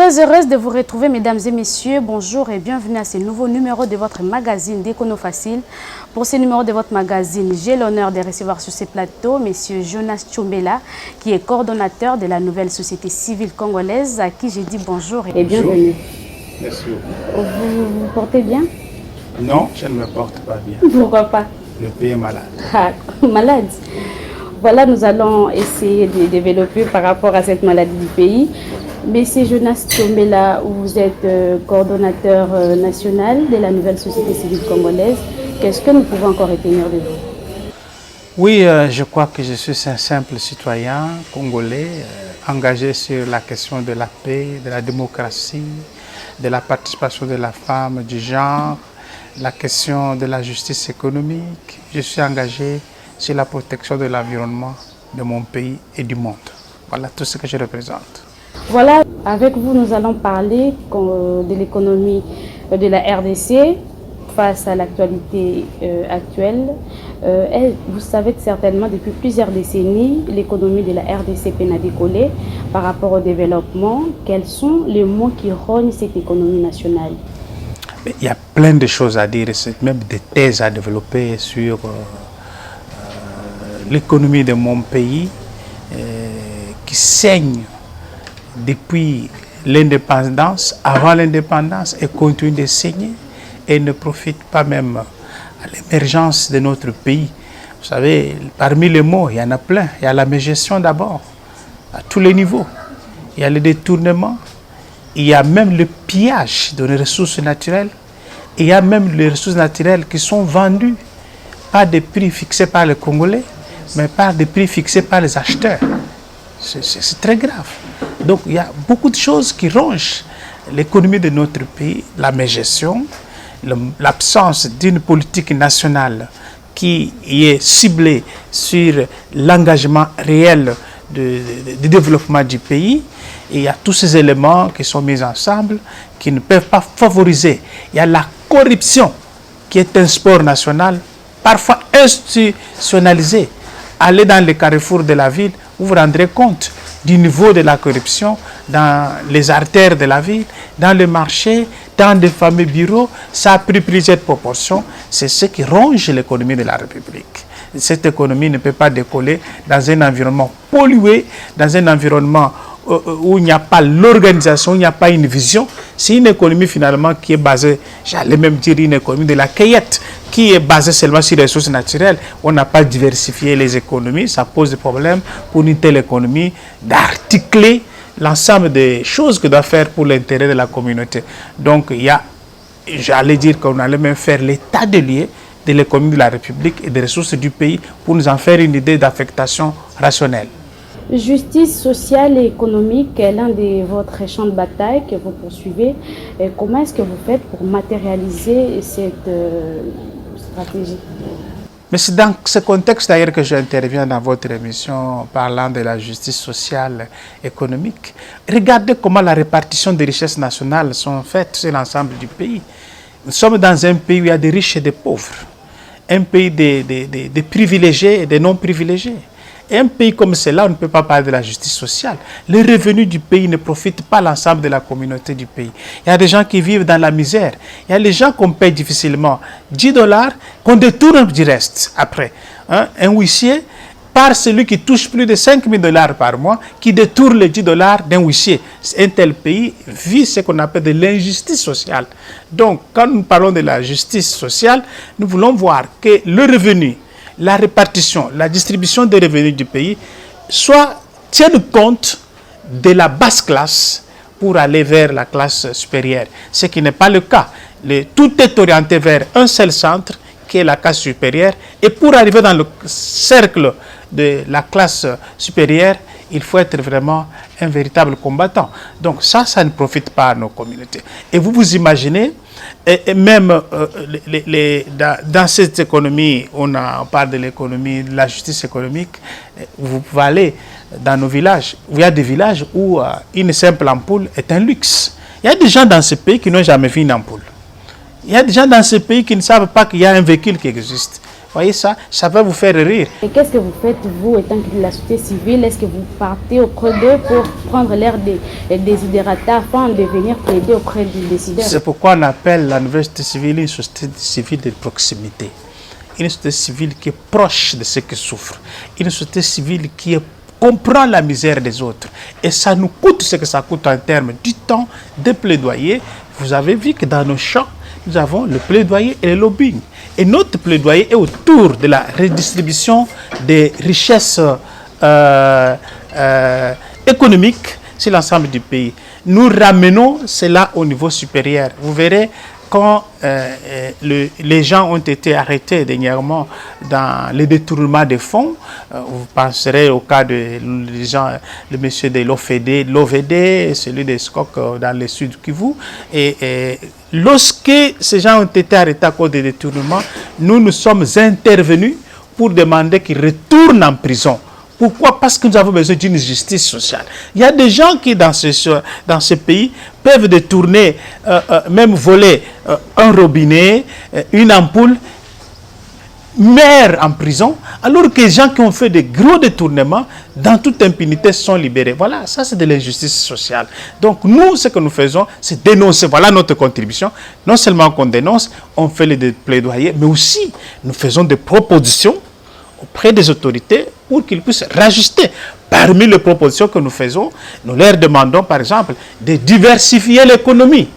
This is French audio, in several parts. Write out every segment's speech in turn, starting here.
Très heureuse de vous retrouver, mesdames et messieurs. Bonjour et bienvenue à ce nouveau numéro de votre magazine d'Écono Facile. Pour ce numéro de votre magazine, j'ai l'honneur de recevoir sur ce plateau monsieur Jonas Tchombela, qui est coordonnateur de la nouvelle société civile congolaise, à qui j'ai dit bonjour et bienvenue. Merci. Vous vous portez bien? Non, je ne me porte pas bien. Pourquoi pas? Le pays est malade. Ah, malade. Voilà, nous allons essayer de développer par rapport à cette maladie du pays. Monsieur Jonas Tchombela, vous êtes coordonnateur national de la nouvelle société civile congolaise. Qu'est-ce que nous pouvons encore retenir de vous? Oui, je crois que je suis un simple citoyen congolais engagé sur la question de la paix, de la démocratie, de la participation de la femme, du genre, la question de la justice économique. Je suis engagé sur la protection de l'environnement de mon pays et du monde. Voilà tout ce que je représente. Voilà, avec vous, nous allons parler de l'économie de la RDC face à l'actualité actuelle. Vous savez que certainement, depuis plusieurs décennies, l'économie de la RDC peine à décoller par rapport au développement. Quels sont les mots qui rognent cette économie nationale? Il y a plein de choses à dire, même des thèses à développer sur l'économie de mon pays qui saigne depuis l'indépendance, avant l'indépendance, et continue de saigner et ne profite pas même à l'émergence de notre pays. Vous savez, parmi les mots, il y en a plein. Il y a la mégestion d'abord, à tous les niveaux. Il y a le détournement, il y a même le pillage de nos ressources naturelles, et il y a même les ressources naturelles qui sont vendues, pas des prix fixés par les Congolais, mais par des prix fixés par les acheteurs. C'est très grave. Donc il y a beaucoup de choses qui rongent l'économie de notre pays, la mégestion, l'absence d'une politique nationale qui est ciblée sur l'engagement réel du développement du pays. Et il y a tous ces éléments qui sont mis ensemble qui ne peuvent pas favoriser. Il y a la corruption qui est un sport national, parfois institutionnalisé. Allez dans les carrefours de la ville, vous vous rendrez compte du niveau de la corruption dans les artères de la ville, dans le marché, dans des fameux bureaux. Ça a pris plusieurs proportions. C'est ce qui ronge l'économie de la République. Cette économie ne peut pas décoller dans un environnement pollué, dans un environnement où il n'y a pas l'organisation, où il n'y a pas une vision. C'est une économie finalement qui est basée, j'allais même dire une économie de la cueillette, qui est basée seulement sur les ressources naturelles. On n'a pas diversifié les économies, ça pose des problèmes pour une telle économie d'articuler l'ensemble des choses que doit faire pour l'intérêt de la communauté. Donc il y a, j'allais dire qu'on allait même faire l'état des lieux de l'économie de la République et des ressources du pays pour nous en faire une idée d'affectation rationnelle. Justice sociale et économique est l'un de votre champs de bataille que vous poursuivez. Et comment est-ce que vous faites pour matérialiser cette stratégie? Mais c'est dans ce contexte d'ailleurs que j'interviens dans votre émission parlant de la justice sociale et économique. Regardez comment la répartition des richesses nationales sont faites sur l'ensemble du pays. Nous sommes dans un pays où il y a des riches et des pauvres, un pays des privilégiés et des non privilégiés. Et un pays comme cela, on ne peut pas parler de la justice sociale. Les revenus du pays ne profitent pas l'ensemble de la communauté du pays. Il y a des gens qui vivent dans la misère. Il y a des gens qu'on paye difficilement 10 $, qu'on détourne du reste après. Hein? Un huissier, par celui qui touche plus de 5 000 $ par mois, qui détourne les 10 $ d'un huissier. Un tel pays vit ce qu'on appelle de l'injustice sociale. Donc, quand nous parlons de la justice sociale, nous voulons voir que le revenu, la répartition, la distribution des revenus du pays tiennent compte de la basse classe pour aller vers la classe supérieure. Ce qui n'est pas le cas. Tout est orienté vers un seul centre qui est la classe supérieure. Et pour arriver dans le cercle de la classe supérieure, il faut être vraiment un véritable combattant. Donc ça ne profite pas à nos communautés. Et vous imaginez, et même dans cette économie, on parle de l'économie, de la justice économique, vous pouvez aller dans nos villages. Il y a des villages où une simple ampoule est un luxe. Il y a des gens dans ce pays qui n'ont jamais vu une ampoule. Il y a des gens dans ce pays qui ne savent pas qu'il y a un véhicule qui existe. Voyez ça, ça va vous faire rire. Et qu'est-ce que vous faites, vous, étant que de la société civile? Est-ce que vous partez auprès d'eux pour prendre l'air des désidérata afin de venir plaider auprès des décideurs? C'est pourquoi on appelle la nouvelle société civile une société civile de proximité. Une société civile qui est proche de ceux qui souffrent. Une société civile qui comprend la misère des autres. Et ça nous coûte ce que ça coûte en termes du temps, de plaidoyer. Vous avez vu que dans nos champs, nous avons le plaidoyer et le lobbying. Et notre plaidoyer est autour de la redistribution des richesses économiques sur l'ensemble du pays. Nous ramenons cela au niveau supérieur. Vous verrez, quand les gens ont été arrêtés dernièrement dans le détournement des fonds, vous penserez au cas de le monsieur de l'OVD, celui des SCOC dans le sud Kivu. Et lorsque ces gens ont été arrêtés à cause des détournements, nous sommes intervenus pour demander qu'ils retournent en prison. Pourquoi? Parce que nous avons besoin d'une justice sociale. Il y a des gens qui, dans ce pays, peuvent détourner, même voler un robinet, une ampoule, meurent en prison, alors que les gens qui ont fait des gros détournements, dans toute impunité, sont libérés. Voilà, ça c'est de l'injustice sociale. Donc nous, ce que nous faisons, c'est dénoncer. Voilà notre contribution. Non seulement qu'on dénonce, on fait les plaidoyers, mais aussi nous faisons des propositions auprès des autorités pour qu'ils puissent rajuster. Parmi les propositions que nous faisons, nous leur demandons par exemple de diversifier l'économie.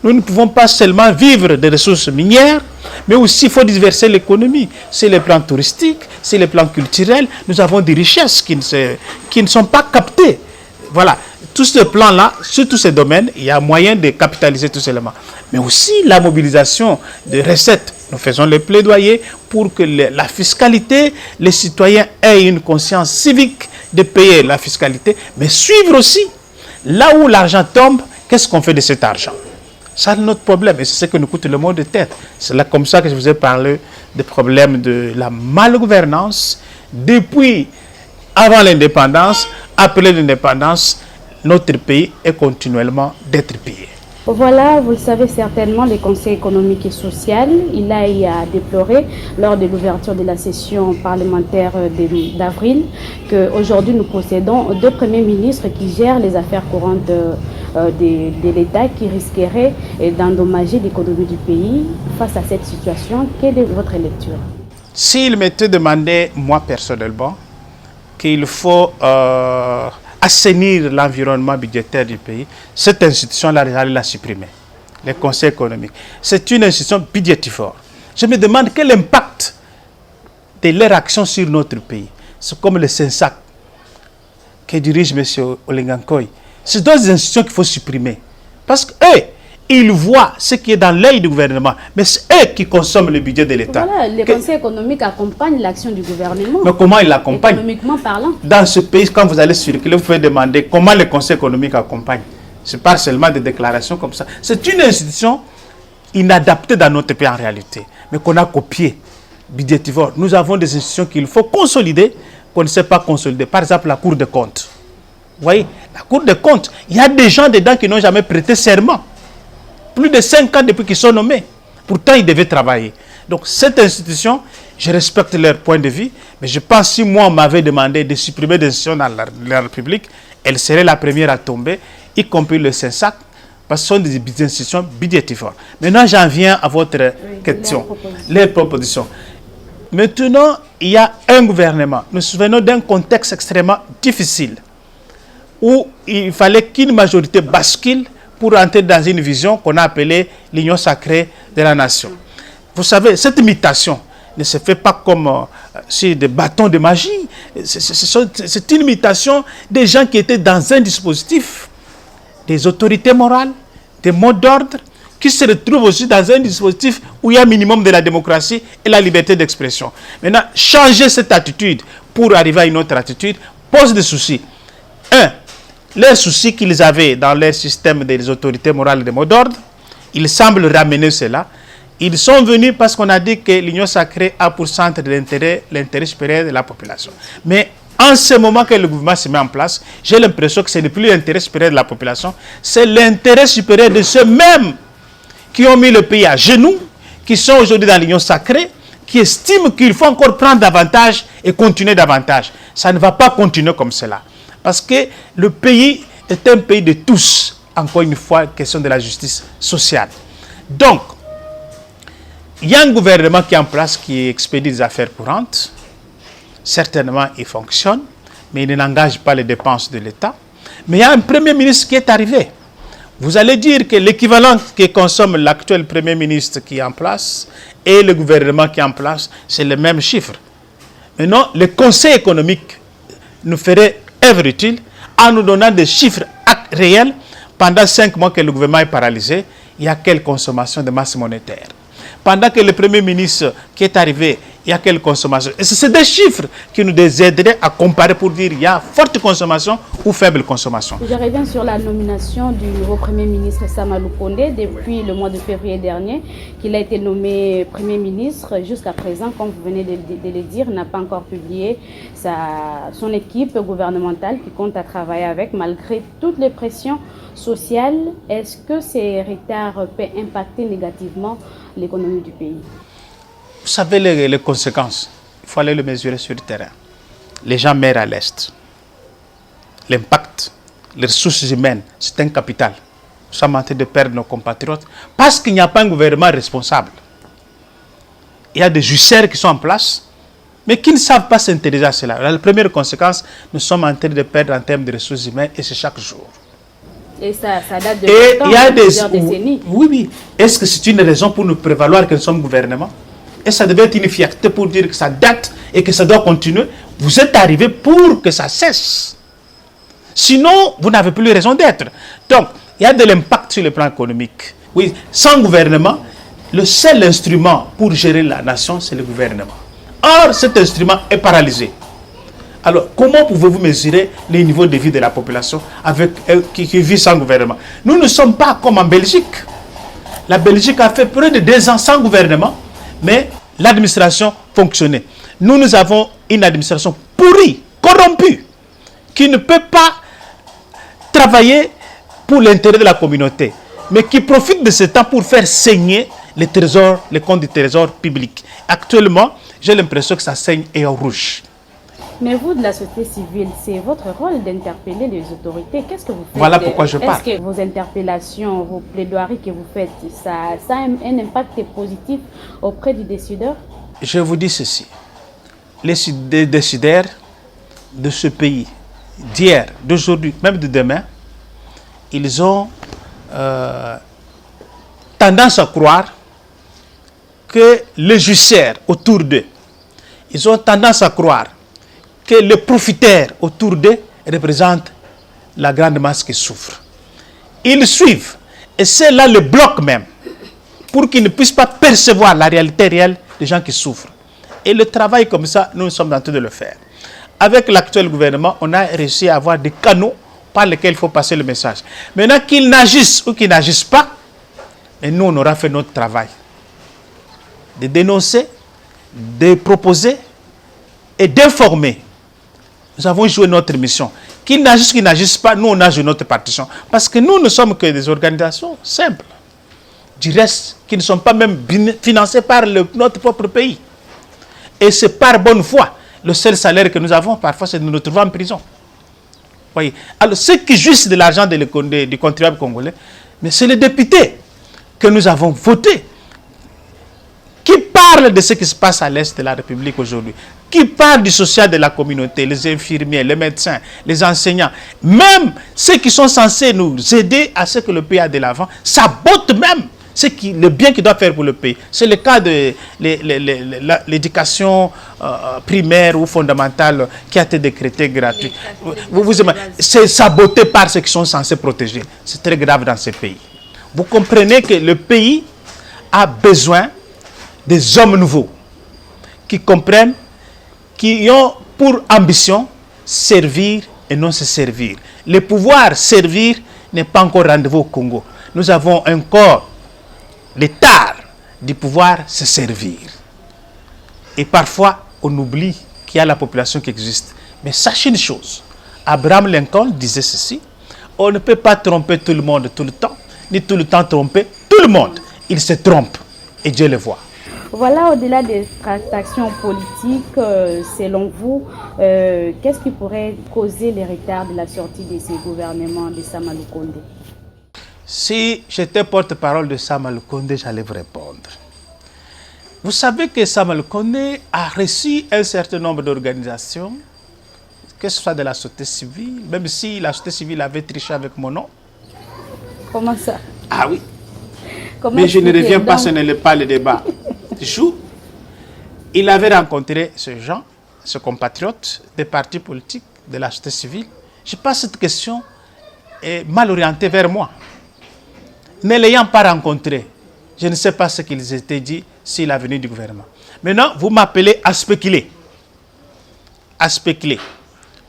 Nous ne pouvons pas seulement vivre des ressources minières, mais aussi il faut diversifier l'économie. C'est les plans touristiques, c'est les plans culturels. Nous avons des richesses qui ne sont pas captées. Voilà, tous ces plans-là, sur tous ces domaines, il y a moyen de capitaliser tous ces éléments. Mais aussi la mobilisation de recettes. Nous faisons les plaidoyers pour que la fiscalité, les citoyens aient une conscience civique de payer la fiscalité, mais suivre aussi là où l'argent tombe, qu'est-ce qu'on fait de cet argent? Ça, c'est notre problème et c'est ce que nous coûte le mot de tête. C'est là comme ça que je vous ai parlé des problèmes de la malgouvernance. Depuis avant l'indépendance, après l'indépendance, notre pays est continuellement détripié. Voilà, vous le savez certainement, le Conseil économique et social, il a eu à déplorer lors de l'ouverture de la session parlementaire d'avril qu'aujourd'hui nous possédons deux premiers ministres qui gèrent les affaires courantes de l'État qui risqueraient d'endommager l'économie du pays. Face à cette situation, quelle est votre lecture? S'il m'était demandé, moi personnellement, qu'il faut assainir l'environnement budgétaire du pays, cette institution-là, j'allais la supprimer. Le Conseil économique. C'est une institution budgétivore. Je me demande quel impact de leur action sur notre pays. C'est comme le SENSAC que dirige M. Olengankoy. C'est deux institutions qu'il faut supprimer. Parce qu'eux, ils voient ce qui est dans l'œil du gouvernement, mais c'est eux qui consomment le budget de l'État. Voilà, le Conseil économique accompagne l'action du gouvernement. Mais comment il l'accompagne? Économiquement parlant. Dans ce pays, quand vous allez circuler, vous pouvez demander comment le Conseil économique accompagne. Ce n'est pas seulement des déclarations comme ça. C'est une institution inadaptée dans notre pays en réalité, mais qu'on a copiée, budgétivore. Nous avons des institutions qu'il faut consolider, qu'on ne sait pas consolider. Par exemple, la Cour des comptes. Vous voyez, la Cour des comptes, il y a des gens dedans qui n'ont jamais prêté serment. Plus de 5 ans depuis qu'ils sont nommés. Pourtant, ils devaient travailler. Donc, cette institution, je respecte leur point de vue, mais je pense que si moi, on m'avait demandé de supprimer des institutions dans la République, elle serait la première à tomber, y compris le SENSAC, parce que ce sont des institutions budgétivores. Maintenant, j'en viens à votre question, les propositions. Maintenant, il y a un gouvernement. Nous nous souvenons d'un contexte extrêmement difficile, où il fallait qu'une majorité bascule pour entrer dans une vision qu'on a appelée l'union sacrée de la nation. Vous savez, cette mutation ne se fait pas comme sur des bâtons de magie. C'est une mutation des gens qui étaient dans un dispositif, des autorités morales, des mots d'ordre, qui se retrouvent aussi dans un dispositif où il y a un minimum de la démocratie et la liberté d'expression. Maintenant, changer cette attitude pour arriver à une autre attitude pose des soucis. Un, les soucis qu'ils avaient dans leur système des autorités morales et des mots d'ordre, ils semblent ramener cela. Ils sont venus parce qu'on a dit que l'union sacrée a pour centre de l'intérêt supérieur de la population. Mais en ce moment que le gouvernement se met en place, j'ai l'impression que ce n'est plus l'intérêt supérieur de la population, c'est l'intérêt supérieur de ceux-mêmes qui ont mis le pays à genoux, qui sont aujourd'hui dans l'union sacrée, qui estiment qu'il faut encore prendre davantage et continuer davantage. Ça ne va pas continuer comme cela. Parce que le pays est un pays de tous. Encore une fois, question de la justice sociale. Donc, il y a un gouvernement qui est en place qui expédie des affaires courantes. Certainement, il fonctionne, mais il n'engage pas les dépenses de l'État. Mais il y a un Premier ministre qui est arrivé. Vous allez dire que l'équivalent que consomme l'actuel Premier ministre qui est en place et le gouvernement qui est en place, c'est le même chiffre. Mais non, le Conseil économique nous ferait œuvre utile en nous donnant des chiffres réels. Pendant 5 mois que le gouvernement est paralysé, il y a quelle consommation de masse monétaire? Pendant que le Premier ministre qui est arrivé, il y a quelle consommation? Et c'est des chiffres qui nous aideraient à comparer pour dire il y a forte consommation ou faible consommation. Je reviens sur la nomination du nouveau Premier ministre Samalou Kondé depuis le mois de février dernier, qu'il a été nommé Premier ministre. Jusqu'à présent, comme vous venez de le dire, n'a pas encore publié son équipe gouvernementale qui compte à travailler avec malgré toutes les pressions sociales. Est-ce que ces retards peuvent impacter négativement l'économie du pays? Vous savez les conséquences, il faut aller le mesurer sur le terrain. Les gens meurent à l'Est. L'impact, les ressources humaines, c'est un capital. Nous sommes en train de perdre nos compatriotes parce qu'il n'y a pas un gouvernement responsable. Il y a des justices qui sont en place, mais qui ne savent pas s'intéresser à cela. La première conséquence, nous sommes en train de perdre en termes de ressources humaines et c'est chaque jour. Et ça date de longtemps, il y a plusieurs décennies. Oui. Est-ce que c'est une raison pour nous prévaloir que nous sommes gouvernement? Et ça devait être une fierté pour dire que ça date et que ça doit continuer. Vous êtes arrivé pour que ça cesse. Sinon, vous n'avez plus raison d'être. Donc, il y a de l'impact sur le plan économique. Oui, sans gouvernement, le seul instrument pour gérer la nation, c'est le gouvernement. Or, cet instrument est paralysé. Alors, comment pouvez-vous mesurer les niveaux de vie de la population qui vit sans gouvernement? Nous ne sommes pas comme en Belgique. La Belgique a fait près de 2 ans sans gouvernement, mais l'administration fonctionnait. Nous avons une administration pourrie, corrompue, qui ne peut pas travailler pour l'intérêt de la communauté, mais qui profite de ce temps pour faire saigner les trésors, les comptes du trésor public. Actuellement, j'ai l'impression que ça saigne et en rouge. Mais vous, de la société civile, c'est votre rôle d'interpeller les autorités. Qu'est-ce que vous faites? Voilà pourquoi je parle. Est-ce que vos interpellations, vos plaidoiries que vous faites, ça a un impact positif auprès du décideur? Je vous dis ceci. Les décideurs de ce pays, d'hier, d'aujourd'hui, même de demain, ils ont tendance à croire que les justiciers autour d'eux, ils ont tendance à croire que les profiteurs autour d'eux représentent la grande masse qui souffre. Ils suivent, et c'est là le bloc même, pour qu'ils ne puissent pas percevoir la réalité réelle des gens qui souffrent. Et le travail comme ça, nous sommes en train de le faire. Avec l'actuel gouvernement, on a réussi à avoir des canaux par lesquels il faut passer le message. Maintenant qu'ils n'agissent ou qu'ils n'agissent pas, et nous on aura fait notre travail. De dénoncer, de proposer et d'informer. Nous avons joué notre mission. Qu'ils n'agissent, qu'ils n'agissent pas, nous on a joué notre partition. Parce que nous ne sommes que des organisations simples. Du reste, qui ne sont pas même financées par notre propre pays. Et c'est par bonne foi. Le seul salaire que nous avons, parfois, c'est de nous retrouver en prison. Voyez. Alors, ceux qui jouissent de l'argent du contribuable congolais, mais c'est les députés que nous avons votés qui parlent de ce qui se passe à l'Est de la République aujourd'hui, qui parlent du social de la communauté, les infirmiers, les médecins, les enseignants, même ceux qui sont censés nous aider à ce que le pays aille de l'avant, sabotent même le bien qu'il doit faire pour le pays. C'est le cas de l'éducation primaire ou fondamentale qui a été décrétée gratuite. C'est saboté par ceux qui sont censés protéger. C'est très grave dans ce pays. Vous comprenez que le pays a besoin des hommes nouveaux qui comprennent, qui ont pour ambition servir et non se servir. Le pouvoir servir n'est pas encore rendez-vous au Congo. Nous avons encore l'état du pouvoir se servir. Et parfois, on oublie qu'il y a la population qui existe. Mais sachez une chose, Abraham Lincoln disait ceci, on ne peut pas tromper tout le monde tout le temps, ni tout le temps tromper tout le monde. Il se trompe et Dieu le voit. Voilà, au-delà des tractations politiques, selon vous, qu'est-ce qui pourrait causer les retards de la sortie de ces gouvernements de Sama Lukonde? Si j'étais porte-parole de Sama Lukonde, j'allais vous répondre. Vous savez que Sama Lukonde a reçu un certain nombre d'organisations, que ce soit de la société civile, même si la société civile avait triché avec mon nom. Comment ça? Ah oui. Comment Mais je ne reviens donc? pas, ce n'est pas le débat. Il avait rencontré ce gens, ce compatriote des partis politiques, de la société civile. Je pense que cette question est mal orientée vers moi. Ne l'ayant pas rencontré, je ne sais pas ce qu'ils étaient dit sur l'avenir du gouvernement. Maintenant, vous m'appelez à spéculer. À spéculer.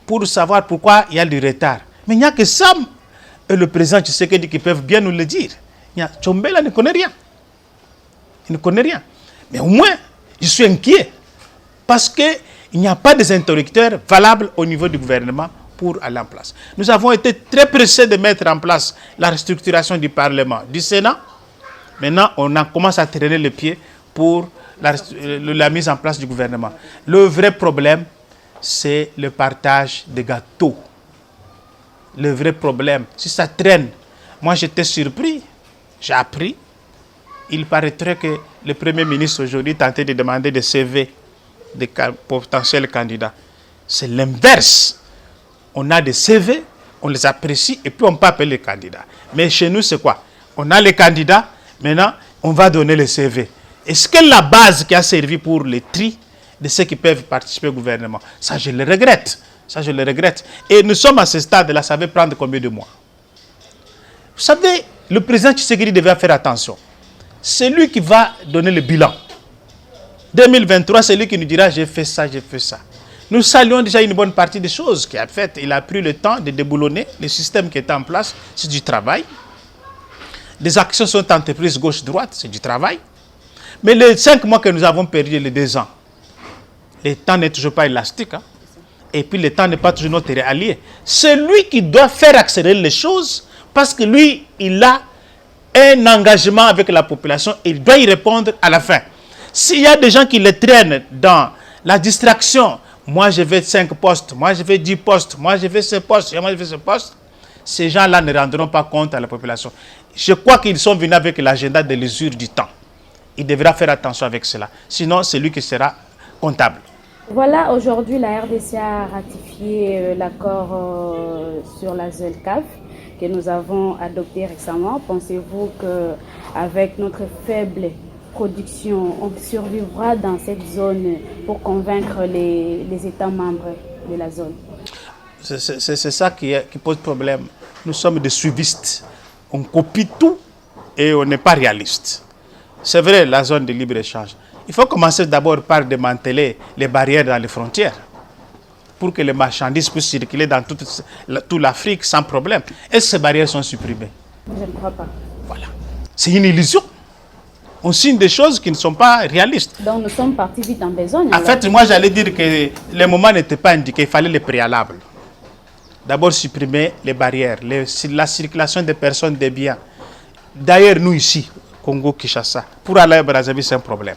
Pour savoir pourquoi il y a du retard. Mais il n'y a que Sam et le président Tshisekedi qui peuvent bien nous le dire. Tchombela ne connaît rien. Il ne connaît rien. Mais au moins, je suis inquiet. Parce qu'il n'y a pas des interlocuteurs valables au niveau du gouvernement pour aller en place. Nous avons été très pressés de mettre en place la restructuration du Parlement, du Sénat. Maintenant, on commence à traîner les pieds pour la mise en place du gouvernement. Le vrai problème, c'est le partage des gâteaux. Le vrai problème, si ça traîne, moi j'étais surpris, j'ai appris. Il paraîtrait que le Premier ministre aujourd'hui tentait de demander des CV des potentiels candidats. C'est l'inverse. On a des CV, on les apprécie et puis on peut appeler les candidats. Mais chez nous, c'est quoi? On a les candidats, maintenant, on va donner les CV. Est-ce que la base qui a servi pour le tri de ceux qui peuvent participer au gouvernement? Ça, je le regrette. Ça, je le regrette. Et nous sommes à ce stade-là, ça va prendre combien de mois? Vous savez, le président Tshisekedi devait faire attention. C'est lui qui va donner le bilan. 2023, c'est lui qui nous dira j'ai fait ça, j'ai fait ça. Nous saluons déjà une bonne partie des choses qu'il a faites. Il a pris le temps de déboulonner le système qui était en place, c'est du travail. Les actions sont entreprises gauche-droite, c'est du travail. Mais les 5 mois que nous avons perdu, les 2 ans, le temps n'est toujours pas élastique. Hein? Et puis le temps n'est pas toujours notre allié. C'est lui qui doit faire accélérer les choses parce que lui, il a un engagement avec la population et il doit y répondre à la fin. S'il y a des gens qui le traînent dans la distraction, moi je veux 5 postes, moi je veux 10 postes, moi je veux ce poste, moi je veux ce poste, ces gens-là ne rendront pas compte à la population. Je crois qu'ils sont venus avec l'agenda de l'usure du temps. Il devra faire attention avec cela. Sinon, c'est lui qui sera comptable. Voilà, aujourd'hui, la RDC a ratifié l'accord sur la ZLCAF que nous avons adopté récemment. Pensez-vous qu'avec notre faible production, on survivra dans cette zone pour convaincre les États membres de la zone? C'est ça qui pose problème. Nous sommes des suivistes. On copie tout et on n'est pas réaliste. C'est vrai, la zone de libre-échange. Il faut commencer d'abord par démanteler les barrières dans les frontières pour que les marchandises puissent circuler dans toute l'Afrique sans problème. Est-ce que ces barrières sont supprimées? Je ne crois pas. Voilà. C'est une illusion. On signe des choses qui ne sont pas réalistes. Donc nous sommes partis vite en besogne. En fait, moi j'allais dire que le moment n'était pas indiqué, il fallait les préalables. D'abord supprimer les barrières, la circulation des personnes, des biens. D'ailleurs, nous ici, Congo-Kinshasa, pour aller à Brazzaville, c'est un problème.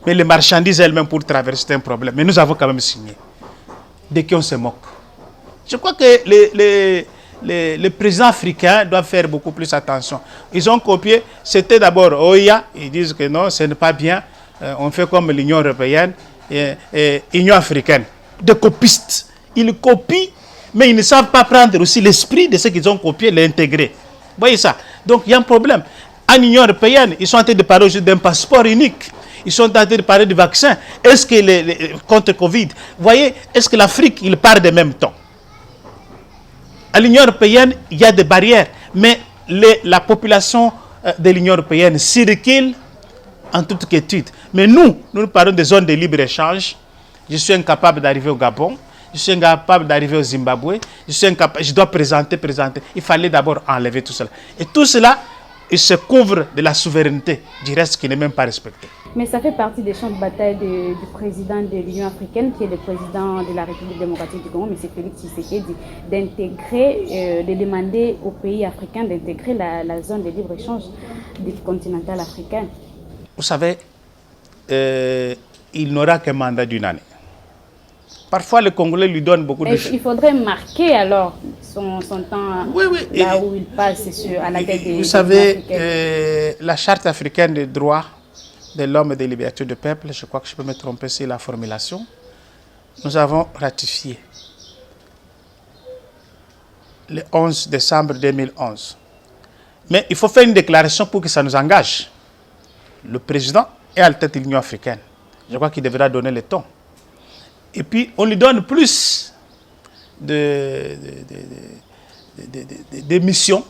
Mais les marchandises elles-mêmes pour traverser, c'est un problème. Mais nous avons quand même signé. Dès qu'on se moque. Je crois que les présidents africains doivent faire beaucoup plus attention. Ils ont copié, c'était d'abord OIA, ils disent que non, ce n'est pas bien. On fait comme l'Union européenne et l'Union africaine. Des copistes. Ils copient, mais ils ne savent pas prendre aussi l'esprit de ce qu'ils ont copié et l'intégrer. Vous voyez ça? Donc il y a un problème. En Union européenne, ils sont en train de parler aujourd'hui d'un passeport unique. Ils sont en train de parler du vaccin. Est-ce que contre Covid, vous voyez, est-ce que l'Afrique, il part de même temps? À l'Union européenne, il y a des barrières, mais la population de l'Union européenne circule en toute quiétude. Mais nous parlons des zones de libre-échange. Je suis incapable d'arriver au Gabon. Je suis incapable d'arriver au Zimbabwe. Je dois présenter. Il fallait d'abord enlever tout cela. Et tout cela, il se couvre de la souveraineté du reste qui n'est même pas respecté. Mais ça fait partie des champs de bataille du président de l'Union africaine, qui est le président de la République démocratique du Congo, M. Félix Tshisekedi, d'intégrer, de demander aux pays africains d'intégrer la zone de libre-échange continentale africaine. Vous savez, il n'aura qu'un mandat d'une année. Parfois, les Congolais lui donnent beaucoup de choses. Il faudrait marquer alors son temps là où il passe à la tête des... Vous savez, la Charte africaine des droits de l'homme et des libertés du peuple, je crois que je peux me tromper sur la formulation, nous avons ratifié le 11 décembre 2011. Mais il faut faire une déclaration pour que ça nous engage. Le président est à la tête de l'Union africaine. Je crois qu'il devra donner le ton. Et puis, on lui donne plus de missions.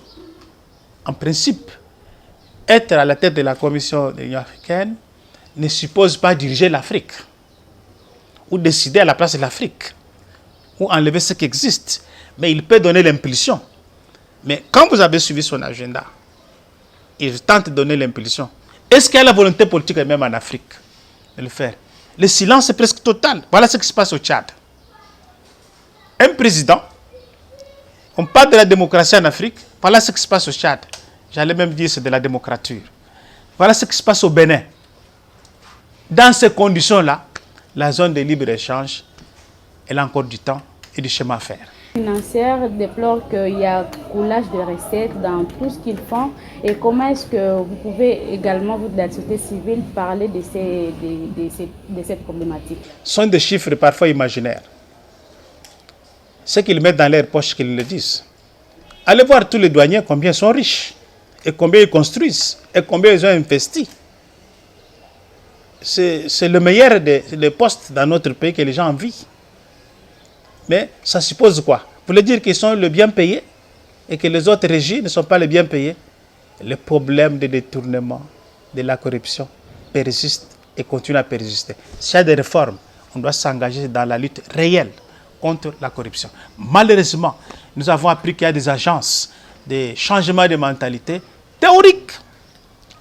En principe, être à la tête de la Commission de l'Union africaine ne suppose pas diriger l'Afrique, ou décider à la place de l'Afrique, ou enlever ce qui existe. Mais il peut donner l'impulsion. Mais quand vous avez suivi son agenda, il tente de donner l'impulsion. Est-ce qu'il y a la volonté politique même en Afrique de le faire? Le silence est presque total. Voilà ce qui se passe au Tchad. Un président, on parle de la démocratie en Afrique, voilà ce qui se passe au Tchad. J'allais même dire c'est de la démocrature. Voilà ce qui se passe au Bénin. Dans ces conditions-là, la zone de libre-échange, elle a encore du temps et du chemin à faire. Les financières déplorent qu'il y a coulage de recettes dans tout ce qu'ils font. Et comment est-ce que vous pouvez également, vous de la société civile, parler de cette problématique? Ce sont des chiffres parfois imaginaires. Ce qu'ils mettent dans leurs poches, qu'ils le disent. Allez voir tous les douaniers, combien ils sont riches, et combien ils construisent, et combien ils ont investi. C'est le meilleur des postes dans notre pays que les gens envient. Mais ça suppose quoi? Vous voulez dire qu'ils sont le bien payés et que les autres régies ne sont pas les bien payés? Le problème de détournement, de la corruption persiste et continue à persister. S'il y a des réformes, on doit s'engager dans la lutte réelle contre la corruption. Malheureusement, nous avons appris qu'il y a des agences de changement de mentalité théoriques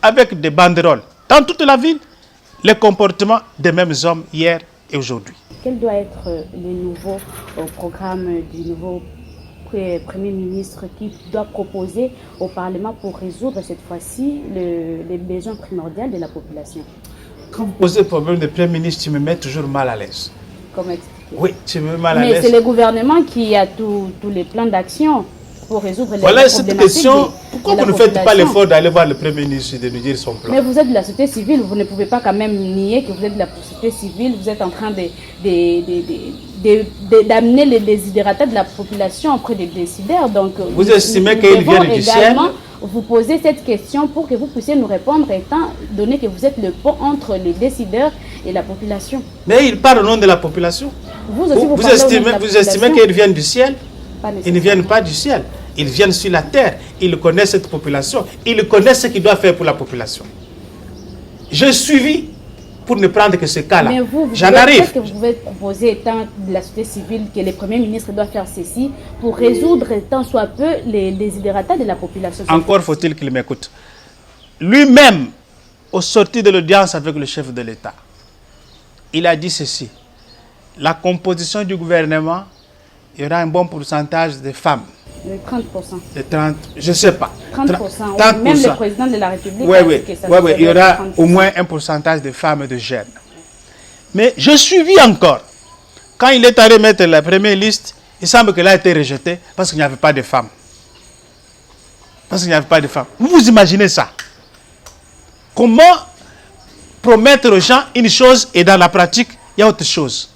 avec des banderoles dans toute la ville, les comportements des mêmes hommes hier et aujourd'hui. Quel doit être le nouveau programme du nouveau Premier ministre qui doit proposer au Parlement pour résoudre cette fois-ci les besoins primordiaux de la population? Quand vous posez le problème de Premier ministre, tu me mets toujours mal à l'aise. Comment expliquer? Oui, tu me mets mal à l'aise. Mais c'est le gouvernement qui a tous les plans d'action pour résoudre les voilà problématiques. Voilà cette question. Pourquoi vous ne faites pas l'effort d'aller voir le Premier ministre et de lui dire son plan? Mais vous êtes de la société civile, vous ne pouvez pas quand même nier que vous êtes de la société civile, vous êtes en train d'amener les désidératas de la population auprès des décideurs. Donc, vous estimez qu'ils viennent du ciel? Vous posez cette question pour que vous puissiez nous répondre, étant donné que vous êtes le pont entre les décideurs et la population. Mais il parle au nom de la population. Vous estimez qu'ils viennent du ciel? Ils ne viennent pas du ciel. Ils viennent sur la terre. Ils connaissent cette population. Ils connaissent ce qu'ils doivent faire pour la population. Je suivi pour ne prendre que ce cas-là. J'en arrive. Qu'est-ce que vous pouvez proposer, étant de la société civile, que les premiers ministres doivent faire ceci pour résoudre tant soit peu les désidératas de la population? Encore faut-il qu'il m'écoute. Lui-même, au sortir de l'audience avec le chef de l'État, il a dit ceci. La composition du gouvernement, il y aura un bon pourcentage de femmes. De 30%. De 30, je ne sais pas. 30%. 30%. Même le président de la République a dit que ça il y aura 30%. Au moins un pourcentage de femmes et de jeunes. Mais je suivis encore. Quand il est allé mettre la première liste, il semble qu'elle a été rejetée parce qu'il n'y avait pas de femmes. Parce qu'il n'y avait pas de femmes. Vous imaginez ça? Comment promettre aux gens une chose et dans la pratique, il y a autre chose?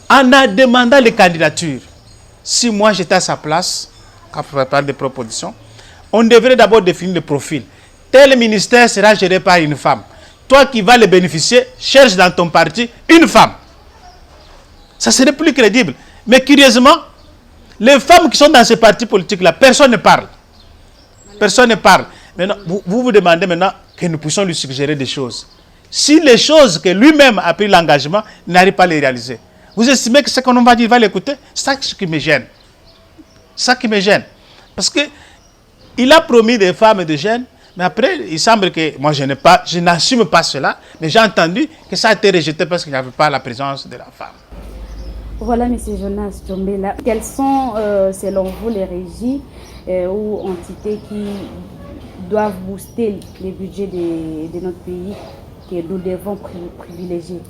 En a demandé les candidatures. Si moi j'étais à sa place, quand on parle de propositions, on devrait d'abord définir le profil. Tel ministère sera géré par une femme. Toi qui vas le bénéficier, cherche dans ton parti une femme. Ça serait plus crédible. Mais curieusement, les femmes qui sont dans ces partis politiques-là, personne ne parle. Personne ne parle. Maintenant, vous demandez maintenant que nous puissions lui suggérer des choses. Si les choses que lui-même a pris l'engagement n'arrive pas à les réaliser, vous estimez que ce qu'on va dire, il va l'écouter? C'est ça qui me gêne. Ça qui me gêne. Parce qu'il a promis des femmes et des jeunes, mais après, il semble que, moi je n'assume pas cela, mais j'ai entendu que ça a été rejeté parce qu'il n'y avait pas la présence de la femme. Voilà, M. Jonas Djombela. Quelles sont, selon vous, les régies ou entités qui doivent booster les budgets de notre pays que nous devons privilégier?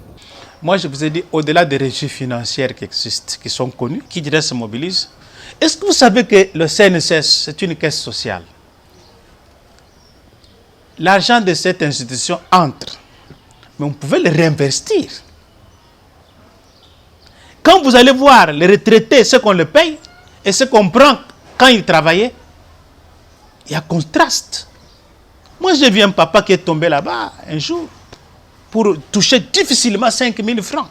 Moi, je vous ai dit, au-delà des régies financières qui existent, qui sont connues, qui déjà se mobilisent, est-ce que vous savez que le CNSS, c'est une caisse sociale? L'argent de cette institution entre, mais on pouvait le réinvestir. Quand vous allez voir les retraités, ce qu'on le paye et ce qu'on prend quand ils travaillaient, il y a contraste. Moi, je vis un papa qui est tombé là-bas un jour pour toucher difficilement 5 000 francs.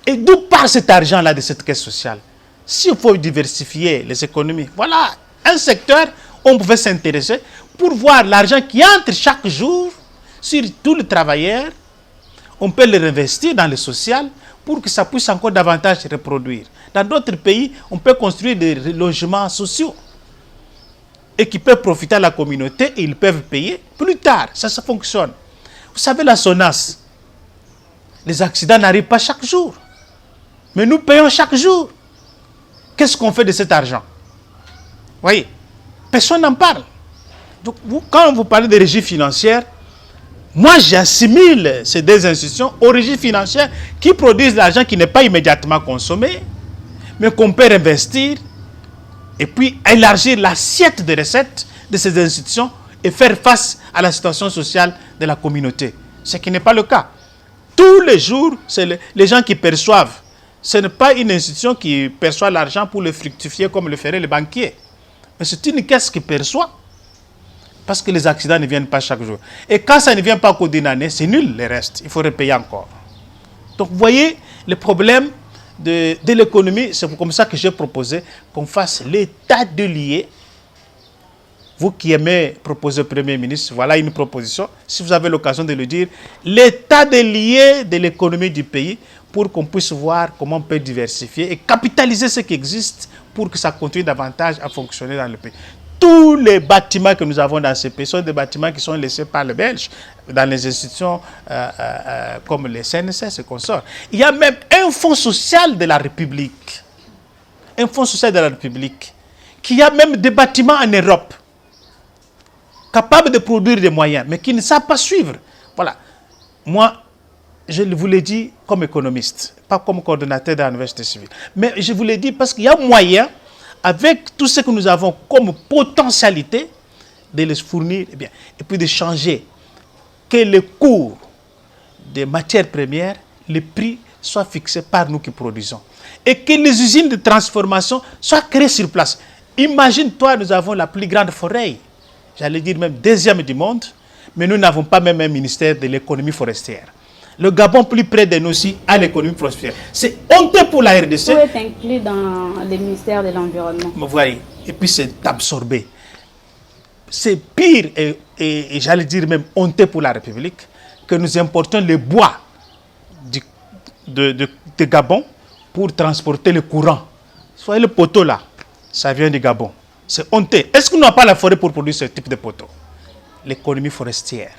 Et d'où part cet argent-là de cette caisse sociale? S'il faut diversifier les économies, voilà un secteur où on pouvait s'intéresser pour voir l'argent qui entre chaque jour sur tous les travailleurs. On peut le réinvestir dans le social pour que ça puisse encore davantage se reproduire. Dans d'autres pays, on peut construire des logements sociaux et qui peuvent profiter à la communauté et ils peuvent payer plus tard. Ça fonctionne. Vous savez, la SONAS, les accidents n'arrivent pas chaque jour. Mais nous payons chaque jour. Qu'est-ce qu'on fait de cet argent? Vous voyez, personne n'en parle. Donc, quand vous parlez de régie financière, moi, j'assimile ces deux institutions aux régies financières qui produisent de l'argent qui n'est pas immédiatement consommé, mais qu'on peut investir et puis élargir l'assiette de recettes de ces institutions et faire face à la situation sociale de la communauté. Ce qui n'est pas le cas. Tous les jours, c'est les gens qui perçoivent. Ce n'est pas une institution qui perçoit l'argent pour le fructifier comme le feraient les banquiers. Mais c'est une caisse qui perçoit. Parce que les accidents ne viennent pas chaque jour. Et quand ça ne vient pas qu'au d'une année, c'est nul le reste. Il faut repayer encore. Donc vous voyez, le problème de l'économie, c'est comme ça que j'ai proposé qu'on fasse l'état de lié. Vous qui aimez proposer au Premier ministre, voilà une proposition. Si vous avez l'occasion de le dire, l'état de lié de l'économie du pays pour qu'on puisse voir comment on peut diversifier et capitaliser ce qui existe pour que ça continue davantage à fonctionner dans le pays. Tous les bâtiments que nous avons dans ce pays sont des bâtiments qui sont laissés par les Belges dans les institutions comme les CNSS et consorts. Il y a même un fonds social de la République. Un fonds social de la République qui a même des bâtiments en Europe capables de produire des moyens, mais qui ne savent pas suivre. Voilà. Moi, je vous l'ai dit comme économiste, pas comme coordonnateur de l'université civile. Mais je vous l'ai dit parce qu'il y a moyen, avec tout ce que nous avons comme potentialité, de les fournir, et puis de changer. Que le cours des matières premières, les prix soient fixés par nous qui produisons. Et que les usines de transformation soient créées sur place. Imagine-toi, nous avons la plus grande forêt, j'allais dire même deuxième du monde, mais nous n'avons pas même un ministère de l'économie forestière. Le Gabon, plus près de nous aussi, a l'économie forestière. C'est honteux pour la RDC. Tout est inclus dans le ministère de l'Environnement. Vous voyez, et puis c'est absorbé. C'est pire et j'allais dire même honteux pour la République que nous importons le bois de Gabon pour transporter le courant. Vous voyez le poteau là, ça vient du Gabon. C'est honteux. Est-ce qu'on n'a pas la forêt pour produire ce type de poteau? L'économie forestière.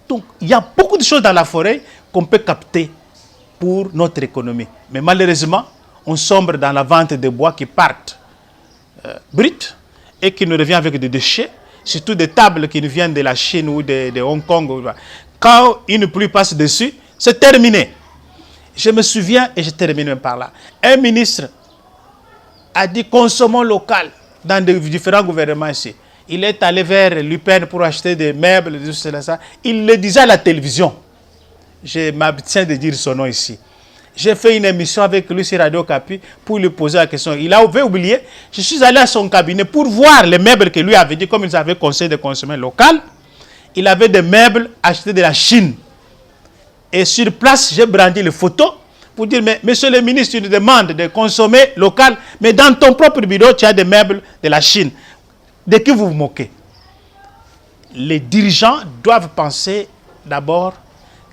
Donc, il y a beaucoup de choses dans la forêt qu'on peut capter pour notre économie. Mais malheureusement, on sombre dans la vente de bois qui partent bruts et qui nous revient avec des déchets, surtout des tables qui nous viennent de la Chine ou de Hong Kong. Quand une pluie passe dessus, c'est terminé. Je me souviens, et je termine par là, un ministre a dit consommons local dans de différents gouvernements ici. Il est allé vers l'UPN pour acheter des meubles, tout ça. Il le disait à la télévision. Je m'abstiens de dire son nom ici. J'ai fait une émission avec lui sur Radio Capi pour lui poser la question. Il avait oublié. Je suis allé à son cabinet pour voir les meubles que lui avait dit, comme ils avaient conseillé de consommer local. Il avait des meubles achetés de la Chine. Et sur place, j'ai brandi les photos pour dire, mais monsieur le ministre, tu nous demandes de consommer local, mais dans ton propre bureau, tu as des meubles de la Chine. De qui vous vous moquez? Les dirigeants doivent penser d'abord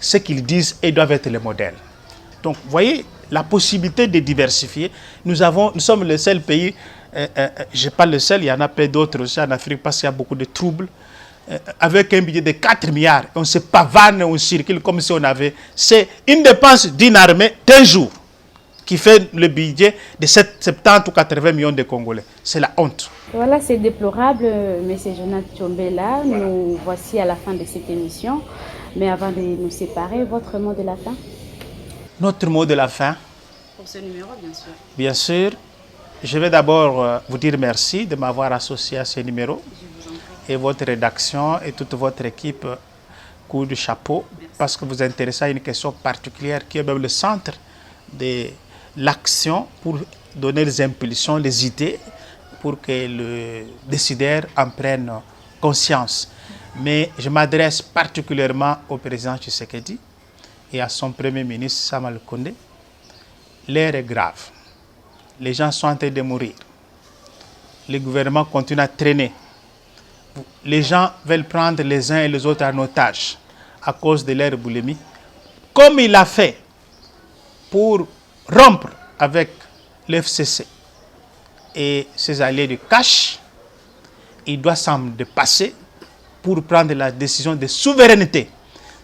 ce qu'ils disent et doivent être les modèles. Donc, vous voyez, la possibilité de diversifier. Nous sommes le seul pays, je ne pas le seul, il y en a peu d'autres aussi en Afrique parce qu'il y a beaucoup de troubles, avec un budget de 4 milliards. On se pavane, on circule comme si on avait... C'est une dépense d'une armée d'un jour qui fait le budget de 70 ou 80 millions de Congolais. C'est la honte. Voilà, c'est déplorable, M. Jonathan Tchombela. Nous voici à la fin de cette émission. Mais avant de nous séparer, votre mot de la fin? Notre mot de la fin. Pour ce numéro, bien sûr. Bien sûr, je vais d'abord vous dire merci de m'avoir associé à ce numéro. Et votre rédaction et toute votre équipe, coup de chapeau, parce que vous intéressez à une question particulière qui est même le centre de l'action pour donner les impulsions, les idées, pour que le décideur en prenne conscience. Mais je m'adresse particulièrement au président Tshisekedi et à son premier ministre Sama Lukonde. L'heure est grave. Les gens sont en train de mourir. Le gouvernement continue à traîner. Les gens veulent prendre les uns et les autres en otage à cause de leur boulimie. Comme il a fait pour rompre avec l'FCC et ses alliés de cash, il doit s'en dépasser pour prendre la décision de souveraineté.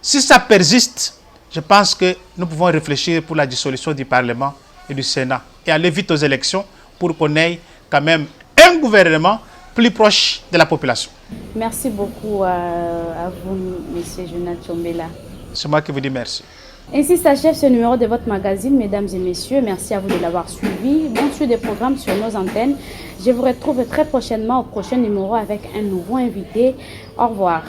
Si ça persiste, je pense que nous pouvons réfléchir pour la dissolution du Parlement et du Sénat et aller vite aux élections pour qu'on ait quand même un gouvernement plus proche de la population. Merci beaucoup à vous, M. Jonathan Tchombela. C'est moi qui vous dis merci. Ainsi s'achève ce numéro de votre magazine, mesdames et messieurs. Merci à vous de l'avoir suivi. Bon suite des programmes sur nos antennes. Je vous retrouve très prochainement au prochain numéro avec un nouveau invité. Au revoir.